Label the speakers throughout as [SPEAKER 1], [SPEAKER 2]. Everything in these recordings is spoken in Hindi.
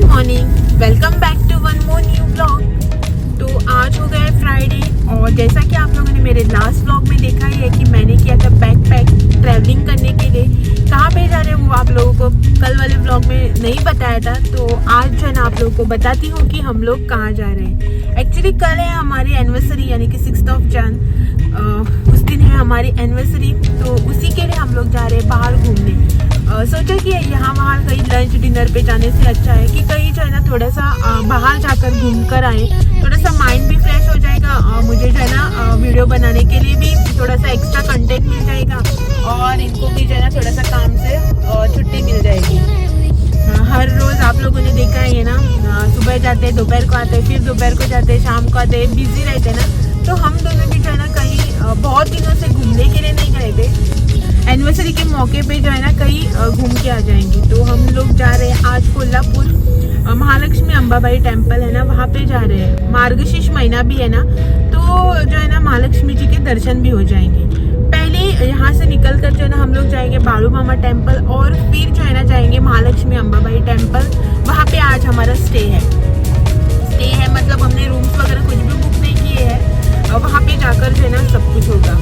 [SPEAKER 1] Morning, welcome back to one more new vlog. तो आज हो गया है फ्राइडे और जैसा कि आप लोगों ने मेरे लास्ट व्लॉग में देखा ही है कि मैंने किया था बैकपैक ट्रैवलिंग करने के लिए। कहाँ पे जा रहे हैं वो आप लोगों को कल वाले व्लॉग में नहीं बताया था, तो आज जो है ना आप लोगों को बताती हूँ कि हम लोग कहाँ जा रहे हैं। एक्चुअली कल है हमारी एनिवर्सरी यानी कि 6 जनवरी, उस दिन है हमारी एनिवर्सरी, तो उसी के लिए हम लोग जा रहे हैं बाहर घूमने। सोचा कि यहाँ वहाँ कहीं लंच डिनर पे जाने से अच्छा है कि कहीं जो है ना थोड़ा सा बाहर जाकर घूम कर आए, थोड़ा सा माइंड भी फ्रेश हो जाएगा। मुझे जो है ना वीडियो बनाने के लिए भी थोड़ा सा एक्स्ट्रा कंटेंट मिल जाएगा और इनको भी जो है ना थोड़ा सा काम से छुट्टी मिल जाएगी। हर रोज़ आप लोगों ने देखा है ना, सुबह जाते हैं, दोपहर को आते हैं, फिर दोपहर को जाते हैं, शाम को आते हैं, बिजी रहते हैं ना। तो हम दोनों भी जो है ना कहीं बहुत दिनों से घूमने के लिए नहीं गए थे। एनिवर्सरी के मौके पे जो है ना कहीं घूम के आ जाएंगे। तो हम लोग जा रहे हैं आज कोल्हापुर, महालक्ष्मी अंबाबाई टेम्पल है ना, वहाँ पे जा रहे हैं। मार्गशीर्ष महीना भी है ना, तो जो है ना महालक्ष्मी जी के दर्शन भी हो जाएंगे। पहले यहाँ से निकल कर जो है ना हम लोग जाएंगे बालू मामा टेम्पल और फिर जो है ना जाएंगे महालक्ष्मी अंबाबाई टेम्पल। वहाँ पे आज हमारा स्टे है मतलब हमने रूम्स वगैरह कुछ भी बुक नहीं किए हैं। वहाँ पे जाकर जो है ना सब कुछ होगा।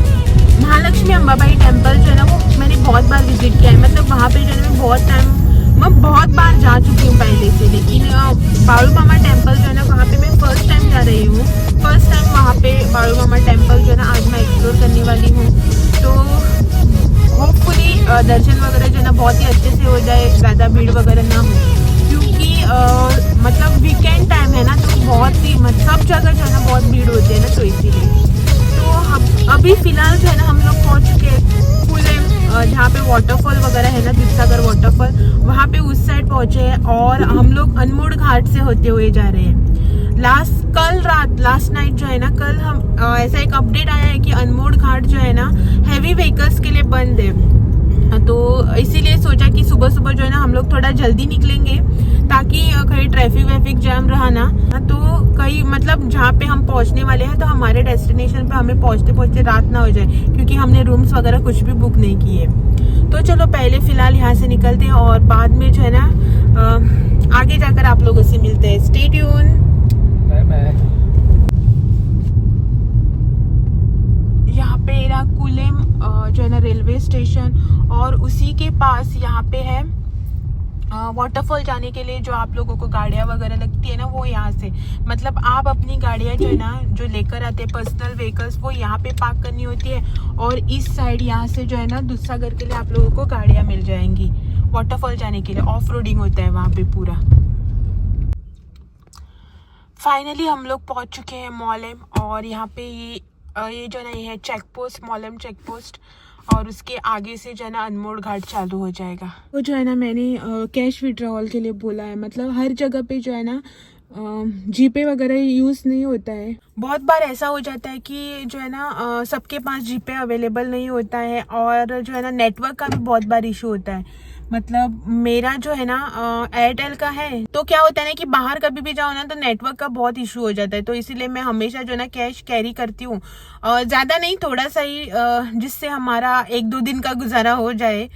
[SPEAKER 1] महालक्ष्मी अंबाबाई टेम्पल जो है ना वो मैंने बहुत बार विजिट किया है, मतलब वहाँ पे जो है मैं बहुत बार जा चुकी हूँ पहले से। लेकिन बालू मामा टेम्पल जो है ना वहाँ पे मैं फर्स्ट टाइम जा रही हूँ। फर्स्ट टाइम वहाँ पे बालू मामा टेम्पल जो है ना आज मैं एक्सप्लोर करने वाली हूँ। तो होपफुली दर्शन वगैरह जो है ना बहुत ही अच्छे से हो जाए, ज़्यादा भीड़ वगैरह ना हो, क्योंकि मतलब वीकेंड टाइम है ना, तो बहुत ही सब जगह जो है ना बहुत भीड़ होती है ना, तो इसीलिए। तो हम अभी फिलहाल जो है ना हम लोग पहुँच चुके हैं कुलेम, जहाँ पे वाटरफॉल वगैरह है ना, दूधसागर वाटरफॉल, वहाँ पे उस साइड पहुँचे हैं और हम लोग अनमोड़ घाट से होते हुए जा रहे हैं। लास्ट नाइट जो है ना कल हम ऐसा एक अपडेट आया है कि अनमोड़ घाट जो है ना हैवी व्हीकल्स के लिए बंद है। तो इसीलिए सोचा कि सुबह सुबह जो है ना हम लोग थोड़ा जल्दी निकलेंगे ताकि कहीं ट्रैफिक जैम रहा ना, तो कहीं मतलब जहाँ पे हम पहुँचने वाले हैं तो हमारे डेस्टिनेशन पे हमें पहुँचते पहुँचते रात ना हो जाए, क्योंकि हमने रूम्स वगैरह कुछ भी बुक नहीं किए। तो चलो पहले फिलहाल यहाँ से निकलते हैं और बाद में जो है ना आगे जाकर आप लोगों से मिलते हैं। Stay tune. यहाँ पे कुलेम जो है ना रेलवे स्टेशन और उसी के पास यहाँ पे है वाटरफॉल जाने के लिए जो आप लोगों को गाड़ियाँ वगैरह लगती है ना, वो यहाँ से मतलब आप अपनी गाड़ियाँ जो है ना जो लेकर आते हैं पर्सनल व्हीकल्स, वो यहाँ पे पार्क करनी होती है और इस साइड यहाँ से जो है ना दूधसागर के लिए आप लोगों को गाड़ियाँ मिल जाएंगी वाटरफॉल जाने के लिए। ऑफ रोडिंग होता है वहाँ पे पूरा। फाइनली हम लोग पहुँच चुके हैं मॉलेम और यहाँ पे ये जो है ना ये है check post, Mollem check post, और उसके आगे से जो है ना अनमोड़ घाट चालू हो जाएगा। वो जो है ना मैंने कैश विड्रॉल के लिए बोला है, मतलब हर जगह पे जो है ना जीपे वगैरह यूज़ नहीं होता है। बहुत बार ऐसा हो जाता है कि जो है ना सबके पास जीपे अवेलेबल नहीं होता है और जो है ना नेटवर्क का भी बहुत बार इशू होता है। मतलब मेरा जो है ना एयरटेल का है, तो क्या होता है ना कि बाहर कभी भी जाओ ना तो नेटवर्क का बहुत इशू हो जाता है। तो इसीलिए मैं हमेशा जो है ना कैश कैरी करती हूँ, ज़्यादा नहीं, थोड़ा सा ही, जिससे हमारा 1-2 दिन का गुजारा हो जाए,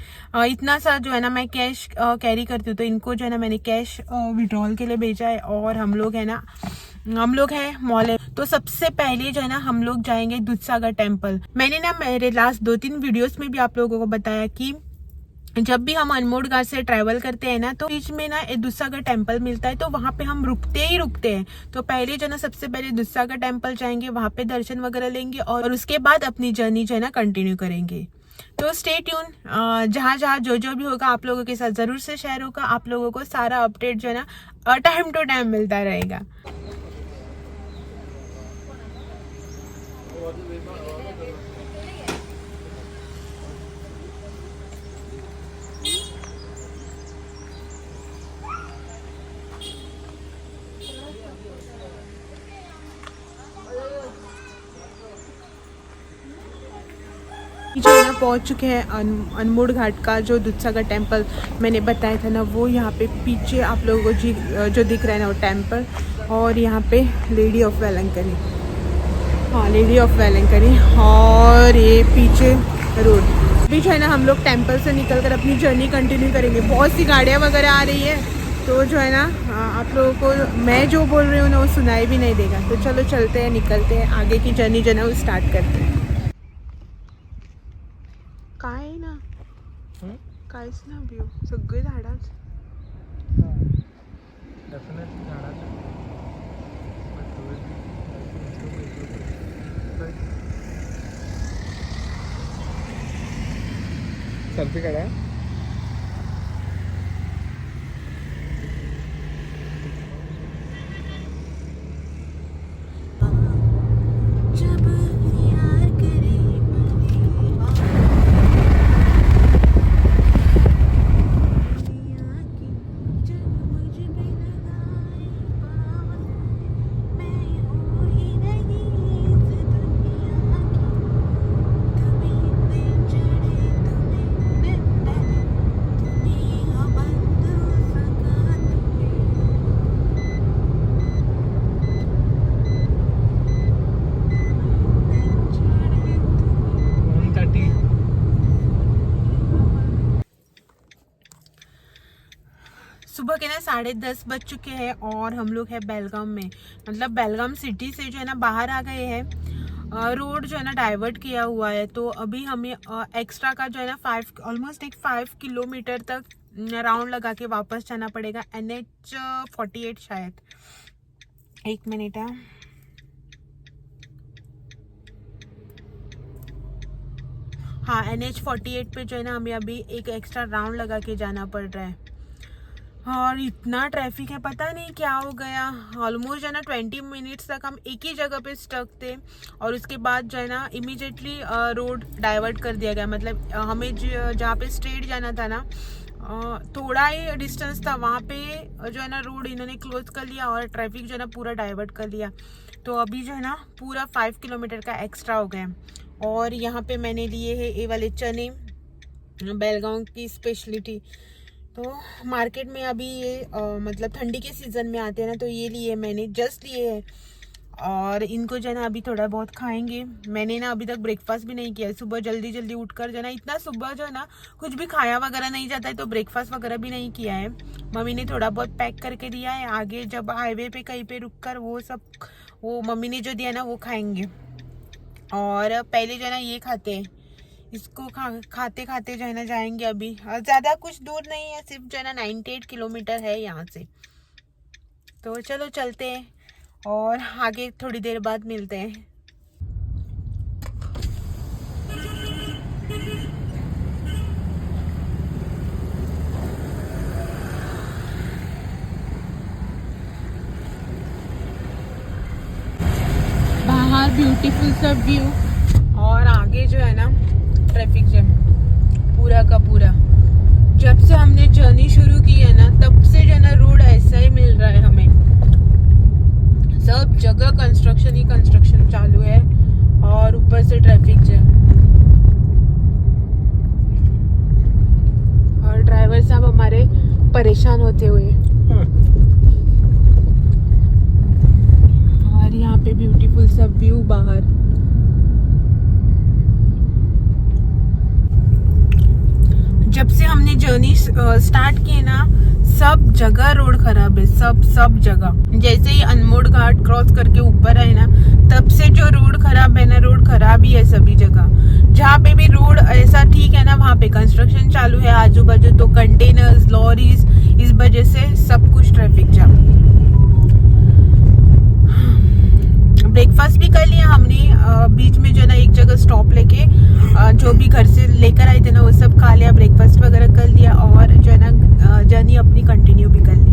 [SPEAKER 1] इतना सा जो है ना मैं कैश कैरी करती हूँ। तो इनको जो है ना मैंने कैश विड्रॉल के लिए भेजा है और हम लोग हैं मॉल। तो सबसे पहले जो है ना हम लोग जाएंगे दूधसागर टेम्पल। मैंने ना मेरे लास्ट 2-3 वीडियोस में भी आप लोगों को बताया कि जब भी हम अनमोड़ घाट से ट्रैवल करते हैं ना, तो बीच में ना दूधसागर टेम्पल मिलता है, तो वहाँ पे हम रुकते हैं। तो पहले जो ना सबसे पहले दूधसागर टेम्पल जाएंगे, वहाँ पे दर्शन वगैरह लेंगे और उसके बाद अपनी जर्नी जो है ना कंटिन्यू करेंगे। तो स्टे ट्यून, जहाँ जो भी होगा आप लोगों के साथ जरूर से शेयर होगा। आप लोगों को सारा अपडेट जो है ना टाइम टू टाइम मिलता रहेगा। जो है ना पहुँच चुके हैं अनमोड़ घाट का जो दूधसागर टेम्पल मैंने बताया था ना, वो यहाँ पे पीछे आप लोगों को जो दिख रहा है ना वो टेम्पल, और यहाँ पे लेडी ऑफ वेलंकनी, हाँ लेडी ऑफ वेलंकनी, और ये पीछे रोड। अभी जो है ना हम लोग टेम्पल से निकल कर अपनी जर्नी कंटिन्यू करेंगे। बहुत सी गाड़ियाँ वगैरह आ रही है, तो जो है ना आप लोगों को मैं जो बोल रही हूँ ना वो सुनाई भी नहीं देगा। तो चलो चलते हैं, निकलते हैं, आगे की जर्नी जो है ना वो स्टार्ट करते हैं। काय ना काहीच ना व्यू सगळे झाडाच
[SPEAKER 2] सेल्फी काढा.
[SPEAKER 1] सुबह के ना 10:30 बज चुके हैं और हम लोग है बेलगाम में, मतलब बेलगाम सिटी से जो है ना बाहर आ गए हैं। रोड जो है ना डाइवर्ट किया हुआ है, तो अभी हमें एक्स्ट्रा का जो है ना 5 किलोमीटर तक राउंड लगा के वापस जाना पड़ेगा। NH 48 शायद, एक मिनट है। हाँ, NH 48 पे जो है ना हमें अभी एक एक्स्ट्रा राउंड लगा के जाना पड़ रहा है। और इतना ट्रैफिक है, पता नहीं क्या हो गया। ऑलमोस्ट जो है ना 20 मिनट्स तक हम एक ही जगह पे स्टक थे और उसके बाद जो है ना इमीडिएटली रोड डाइवर्ट कर दिया गया। मतलब हमें जहाँ पे स्ट्रेट जाना था ना, थोड़ा ही डिस्टेंस था, वहाँ पे जो है ना रोड इन्होंने क्लोज कर लिया और ट्रैफिक जो है ना पूरा डाइवर्ट कर लिया। तो अभी जो है ना पूरा 5 किलोमीटर का एक्स्ट्रा हो गया। और यहाँ पे मैंने लिए है ये वाले चने, बेलगाम की स्पेशलिटी। तो मार्केट में अभी ये मतलब ठंडी के सीज़न में आते हैं ना, तो ये लिए मैंने, जस्ट लिए है और इनको जो है ना अभी थोड़ा बहुत खाएंगे। मैंने ना अभी तक ब्रेकफास्ट भी नहीं किया। सुबह जल्दी जल्दी उठकर जो है ना, इतना सुबह जो है ना कुछ भी खाया वगैरह नहीं जाता है, तो ब्रेकफास्ट वगैरह भी नहीं किया है। मम्मी ने थोड़ा बहुत पैक करके दिया है, आगे जब हाईवे पे कहीं पे रुक कर वो मम्मी ने जो दिया ना वो खाएंगे। और पहले जो है ना ये खाते हैं, इसको खाते खाते जो है ना जाएंगे। अभी ज़्यादा कुछ दूर नहीं है, सिर्फ जो है ना 98 किलोमीटर है यहाँ से। तो चलो चलते हैं और आगे थोड़ी देर बाद मिलते हैं। बाहर ब्यूटीफुल सा व्यू और आगे जो है ना ट्रैफिक जैम पूरा का पूरा। जब से हमने जर्नी शुरू की है ना, तब से जो है ना रोड ऐसा ही मिल रहा है हमें। सब जगह कंस्ट्रक्शन ही कंस्ट्रक्शन चालू है और ऊपर से ट्रैफिक जैम। और ड्राइवर साहब हमारे परेशान होते हुए। और यहाँ पे ब्यूटीफुल सा व्यू बाहर। जब से हमने जर्नी स्टार्ट की ना, सब जगह रोड खराब है, सब जगह। जैसे ही अनमोड घाट क्रॉस करके ऊपर आए ना, तब से जो रोड खराब है ना, रोड खराब ही है सभी जगह। जहाँ पे भी रोड ऐसा ठीक है ना, वहाँ पे कंस्ट्रक्शन चालू है आजू बाजू, तो कंटेनर्स, लॉरीज, इस वजह से सब कुछ ट्रैफिक जाम। ब्रेकफास्ट भी कर लिया हमने, बीच में जो है ना एक जगह स्टॉप लेके जो भी घर से लेकर आए थे ना वो सब खा लिया, ब्रेकफास्ट वगैरह कर लिया और जो है ना जर्नी अपनी कंटिन्यू भी कर ली।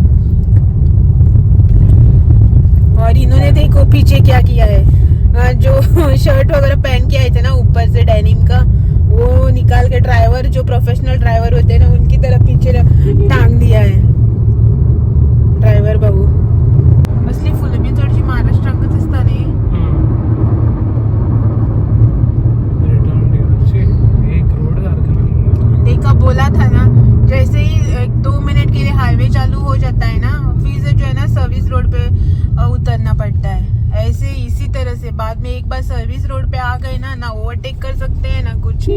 [SPEAKER 1] और इन्होंने देखो पीछे क्या किया है, जो शर्ट वगैरह पहन के आए थे ना ऊपर से डेनिम का, वो निकाल के ड्राइवर, जो प्रोफेशनल ड्राइवर होते हैं ना, उनकी तरफ पीछे टांग दिया है ड्राइवर बाबू। असली फुलं बी चडशी महाराष्ट्रांकच दिसता न्ही। देखा, बोला था ना, जैसे ही 1-2 मिनट के लिए हाईवे चालू हो जाता है ना, फिर से जो है ना सर्विस रोड पे उतरना पड़ता है। ऐसे इसी तरह से बाद में एक बार सर्विस रोड पे आ गए ना ओवरटेक कर सकते हैं ना कुछ।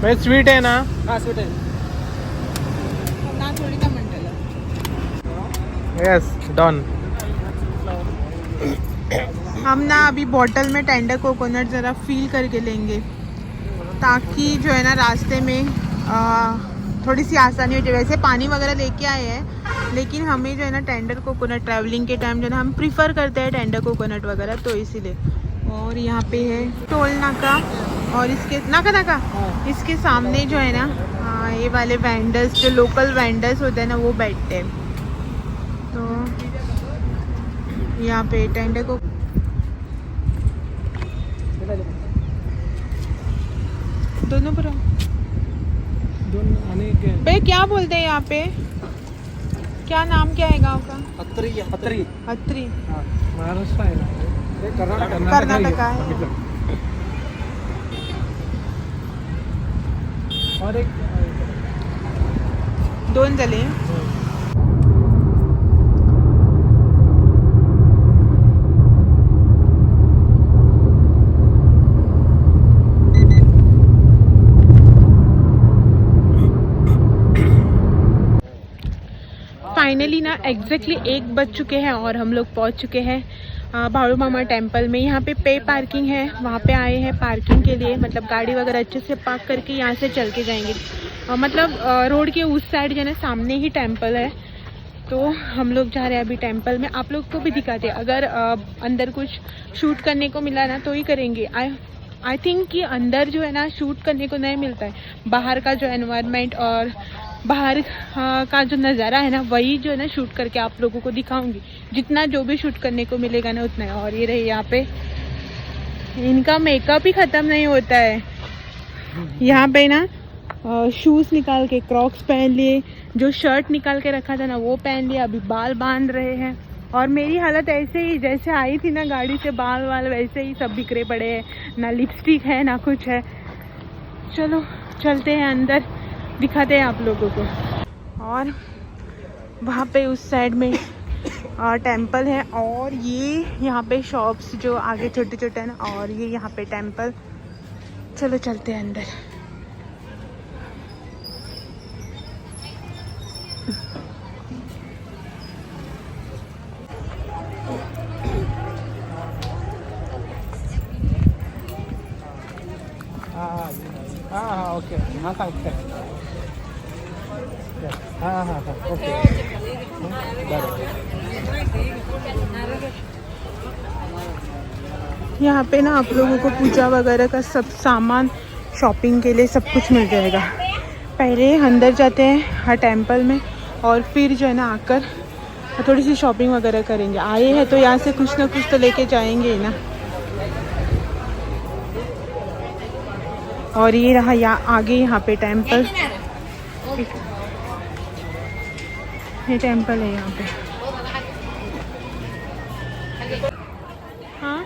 [SPEAKER 2] मैं स्वीट है ना?
[SPEAKER 3] हाँ स्वीट है
[SPEAKER 1] ना थोड़ी ना मंडला
[SPEAKER 2] यस डन।
[SPEAKER 1] हम ना अभी बॉटल में टेंडर कोकोनट ज़रा फील करके लेंगे ताकि जो है ना रास्ते में थोड़ी सी आसानी हो जाए। वैसे पानी वगैरह लेके आए हैं लेकिन हमें जो है ना टेंडर कोकोनट ट्रैवलिंग के टाइम जो है ना हम प्रीफर करते हैं टेंडर कोकोनट वगैरह, तो इसीलिए। और यहाँ पे है टोल नाका और इसके नाका इसके सामने जो है ना ये वाले वेंडर्स जो लोकल वेंडर्स होते हैं ना वो बैठते हैं। तो यहाँ पे टेंडर को दोनों पर भाई क्या बोलते हैं यहाँ पे? क्या नाम क्या है गांव का?
[SPEAKER 3] अत्री अत्री
[SPEAKER 1] अत्री।
[SPEAKER 3] हाँ महाराष्ट्र है ना, ये
[SPEAKER 1] कर्नाटका है।
[SPEAKER 3] और एक
[SPEAKER 1] दोन झाले। फाइनली ना एग्जैक्टली 1 बज चुके हैं और हम लोग पहुंच चुके हैं भाड़ू मामा टेम्पल में। यहाँ पे पार्किंग है, वहाँ पे आए हैं पार्किंग के लिए, मतलब गाड़ी वगैरह अच्छे से पार्क करके यहाँ से चल के जाएंगे। मतलब रोड के उस साइड जो है ना सामने ही टेम्पल है, तो हम लोग जा रहे हैं अभी टेम्पल में। आप लोग को भी दिखाते हैं, अगर अंदर कुछ शूट करने को मिला ना तो ही करेंगे। आई थिंक कि अंदर जो है ना शूट करने को नहीं मिलता है, बाहर का जो एनवायरनमेंट और बाहर का जो नज़ारा है ना वही जो है ना शूट करके आप लोगों को दिखाऊंगी। जितना जो भी शूट करने को मिलेगा ना उतना है। और ये रही यहाँ पे, इनका मेकअप ही ख़त्म नहीं होता है। यहाँ पे ना शूज़ निकाल के क्रॉक्स पहन लिए, जो शर्ट निकाल के रखा था ना वो पहन लिया, अभी बाल बांध रहे हैं। और मेरी हालत ऐसे ही जैसे आई थी ना गाड़ी से, बाल वाल वैसे ही सब बिखरे पड़े हैं, ना लिपस्टिक है ना कुछ है। चलो चलते हैं अंदर, दिखाते हैं आप लोगों को। और वहाँ पे उस साइड में टेंपल है और ये यहाँ पे शॉप्स जो आगे छोटे छोटे हैं ना, और ये यहाँ पे टेंपल। चलो चलते हैं अंदर।
[SPEAKER 3] हाँ ओके हाँ सांगते हाँ ओके
[SPEAKER 1] यहाँ पे ना आप लोगों को पूजा वगैरह का सब सामान शॉपिंग के लिए सब कुछ मिल जाएगा। पहले अंदर जाते हैं टेंपल में और फिर जो है ना आकर थोड़ी सी शॉपिंग वगैरह करेंगे। आए हैं तो यहाँ से कुछ ना कुछ तो लेके जाएंगे ही ना। और ये रहा आगे यहाँ पे टेंपल, ये टेंपल है यहाँ पे। हाँ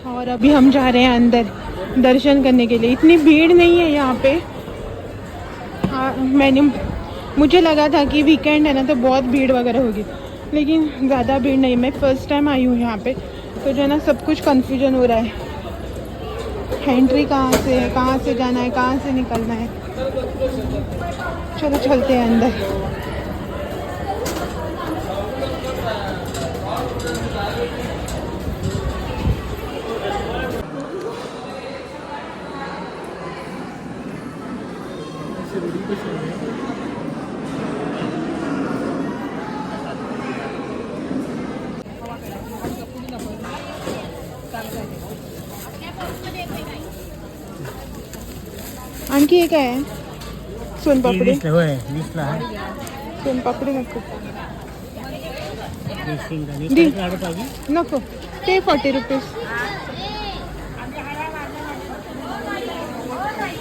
[SPEAKER 1] और अभी हम जा रहे हैं अंदर दर्शन करने के लिए। इतनी भीड़ नहीं है यहाँ पे। हाँ मुझे लगा था कि वीकेंड है ना तो बहुत भीड़ वगैरह होगी, लेकिन ज़्यादा भीड़ नहीं। मैं फर्स्ट टाइम आई हूँ यहाँ पे, तो जो है ना सब कुछ कंफ्यूजन हो रहा है। एंट्री कहाँ से है, कहाँ से जाना है, कहाँ से निकलना है। चलो चलते हैं अंदर। आणखी एक आहे सोनपापडी, सोनपापडी नको नको, ते 40 रुपीज़।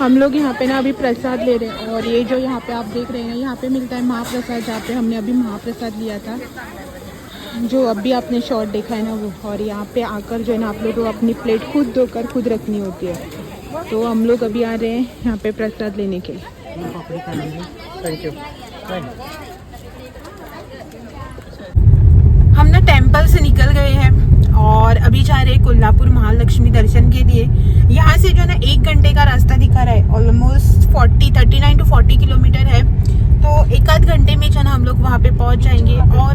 [SPEAKER 1] हम लोग यहाँ पे ना अभी प्रसाद ले रहे हैं। और ये जो यहाँ पे आप देख रहे हैं यहाँ पे मिलता है महाप्रसाद, जहाँ पे हमने अभी महाप्रसाद लिया था। जो अभी आपने शॉट देखा है ना वो, और यहाँ पे आकर जो है ना आप लोगों को अपनी प्लेट खुद धोकर खुद रखनी होती है। तो हम लोग अभी आ रहे हैं यहाँ पे प्रसाद लेने के लिए।
[SPEAKER 2] Thank you.
[SPEAKER 1] हम ना टेम्पल से निकल गए हैं और अभी जा रहे हैं कोल्हापुर महालक्ष्मी दर्शन के लिए। यहाँ से जो है ना 1 घंटे का रास्ता दिखा रहा है, ऑलमोस्ट 39 to 40 किलोमीटर है। तो 1 आध घंटे में जो है ना हम लोग वहाँ पे पहुँच जाएंगे। और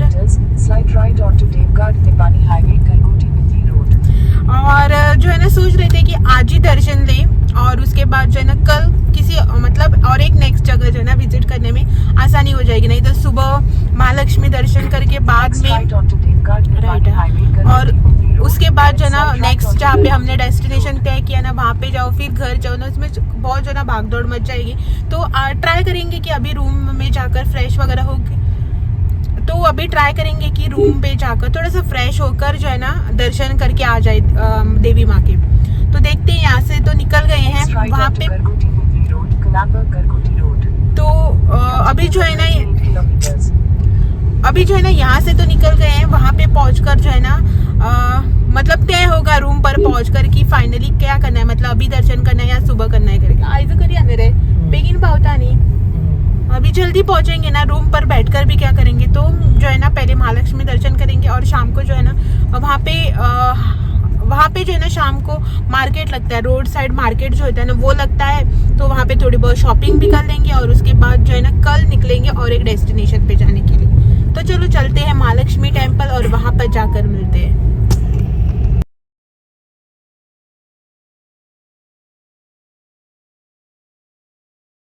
[SPEAKER 1] जो है ना सोच रहे थे कि आज ही दर्शन लें और उसके बाद जो है ना कल किसी मतलब और एक नेक्स्ट जगह जो है ना विजिट करने में आसानी हो जाएगी। नहीं तो सुबह महालक्ष्मी दर्शन करके बाद में राइट है, और उसके बाद जो है ना नेक्स्ट जहाँ पे हमने डेस्टिनेशन तय किया ना वहाँ पे जाओ फिर घर जाओ ना, उसमें बहुत जो है ना भागदौड़ मच जाएगी। तो ट्राई करेंगे कि अभी रूम में जाकर फ्रेश वगैरह होके, तो अभी ट्राई करेंगे कि रूम पे जाकर थोड़ा सा फ्रेश होकर जो है ना दर्शन करके आ जाए देवी माँ के। तो देखते हैं, यहाँ से तो निकल गए हैं वहाँ पे। तो अभी जो है ना यहाँ से तो निकल गए हैं, वहाँ पे पहुँचकर जो है ना मतलब तय होगा रूम पर पहुँचकर कि फाइनली क्या करना है, मतलब अभी दर्शन करना है या सुबह करना है करके। आइजो करिए अंदर है बेगिन पावता नहीं, अभी जल्दी पहुंचेंगे ना, रूम पर बैठकर भी क्या करेंगे। तो जो है ना पहले महालक्ष्मी दर्शन करेंगे और शाम को जो है ना वहाँ पे जो है ना शाम को मार्केट लगता है, रोड साइड मार्केट जो होता है ना वो लगता है। तो वहाँ पे थोड़ी बहुत शॉपिंग भी कर लेंगे और उसके बाद जो है ना कल निकलेंगे और एक डेस्टिनेशन पे जाने के लिए। तो चलो चलते हैं महालक्ष्मी टेम्पल और वहाँ पर जाकर